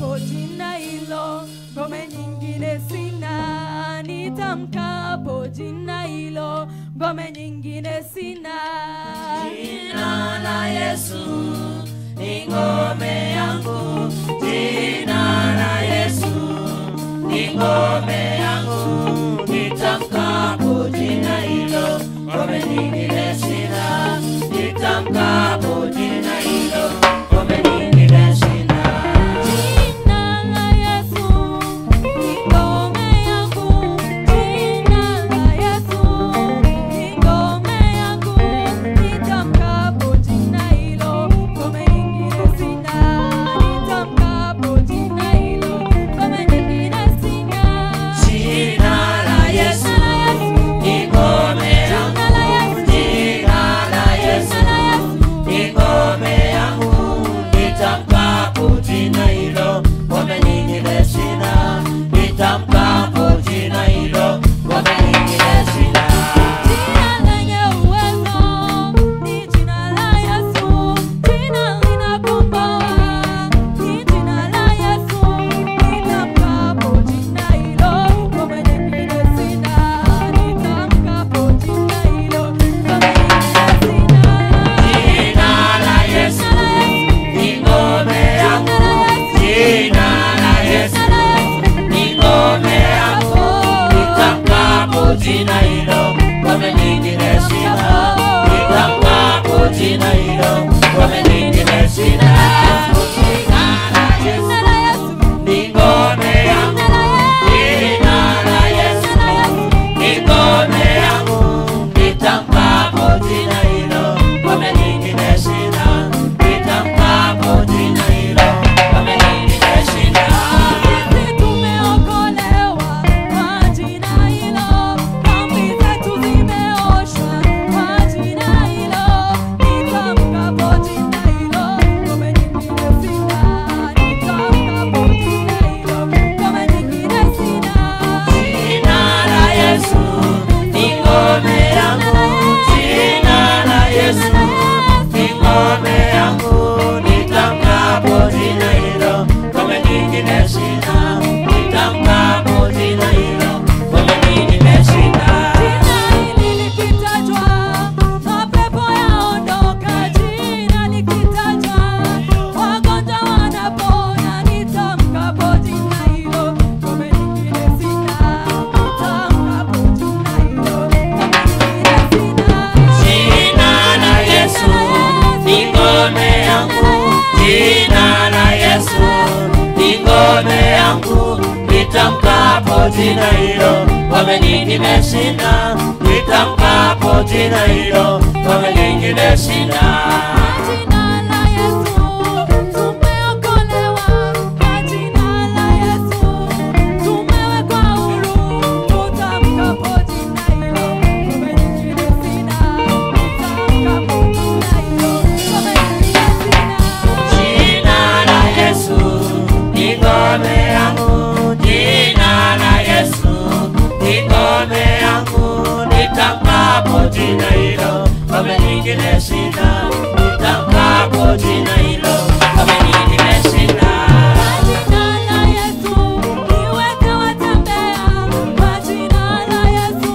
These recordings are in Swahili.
nitamkapo jina hilo, ngome nyingine sina. Nitamkapo jina hilo, ngome nyingine sina. Jina la Yesu ni ngome yangu, jina la Yesu ni ngome yangu. Nitamkapo jina hilo, ngome nyingine sina. Nitamkapo jina hilo, ngome nyingine sina. Jina la Yesu ni ngome yangu, jina la Yesu ni ngome yangu. Nitamkapo jina hilo, ngome nyingine sina. Nitamkapo jina hilo, ngome nyingine sina. Jina la Yesu ni ngome yangu, jina la Yesu ni ngome yangu. Nitamkapo jina hilo, ngome nyingine sina. Nitamkapo jina hilo, ngome nyingine sina. Jina lenye uwezo ni jina la Yesu, jina linakomboa ni jina la Yesu. Nitamkapo jina hilo, ngome nyingine sina. Nitamkapo jina hilo, ngome nyingine sina. Jina la Yesu ni ngome yangu, jina la Yesu ni ngome yangu. Nitamkapo jina hilo, ngome nyingine sina. Nitamkapo jina hilo, ngome nyingine sina. Jina la Yesu ni ngome yangu, jina la Yesu ni ngome yangu. Nitamkapo jina hilo, ngome nyingine sina. Nitamkapo jina hilo, ngome nyingine sina. Sisi tumeokolewa kwa jina hilo, dhambi zetu zimeoshwa kwa jina hilo. Nitamkapo jina hilo, ngome nyingine sina. Nitamkapo jina hilo, ngome nyingine sina. Jina la Yesu ni ngome yangu, jina la Yesu ni ngome yangu. Nitamkapo jina hilo, ngome nyingine sina. Nitamkapo jina hilo, ngome nyingine sina. Jina hili likitajwa, mapepo yaondoka. Jina likitajwa, wagonjwa wanapona. Nitamkapo jina hilo, ngome nyingine sina. Nitamkapo jina hilo, ngome nyingine sina. Jina la Yesu ni ngome yangu, jina la Yesu ni ngome yangu. Nitamkapo jina hilo, ngome nyingine sina. Nitamkapo jina hilo, ngome nyingine sina. Jina la Yesu tumeokolewa, kwa jina la Yesu tumewekwa huru. Tutamkapo jina hilo, ngome nyingine sina. Tutamkapo jina hilo, ngome nyingine sina. Jina la Yesu ni ngome yangu, jina la Yesu ni ngome yangu. Nitamkapo jina hilo, ngome nyingine sina. Nitamkapo jina hilo, ngome nyingine sina. Jina la Yesu niweke watembea, kwa jina la Yesu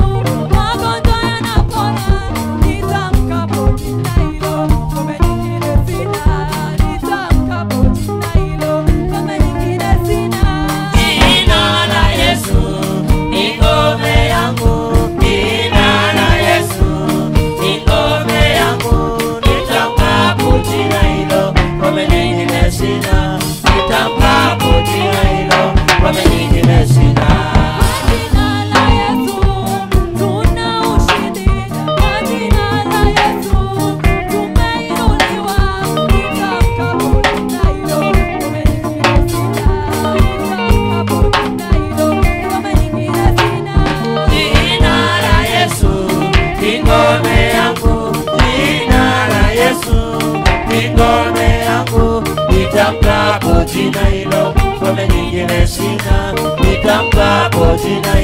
magonjwa yanapona. Nitamkapo jina hilo, ngome nyingine sina. Nitamkapo jina hilo, ngome nyingine sina. Jina la Yesu ni ngome yangu, jina la Yesu ni ngome yangu. Nitamkapo jina hilo, ngome nyingine sina. Nitamkapo jina hilo, ngome nyingine sina. Jina la Yesu tuna ushindi, kwa jina la Yesu tumeinuliwa. Nitamkapo jina hilo, ngome nyingine sina. Nitamkapo jina hilo, ngome nyingine sina. Jina la Yesu ni ngome yangu, jina la Yesu ni ngome yangu. Nitamkapo jina hilo, ngome nyingine sina. Nitamkapo jina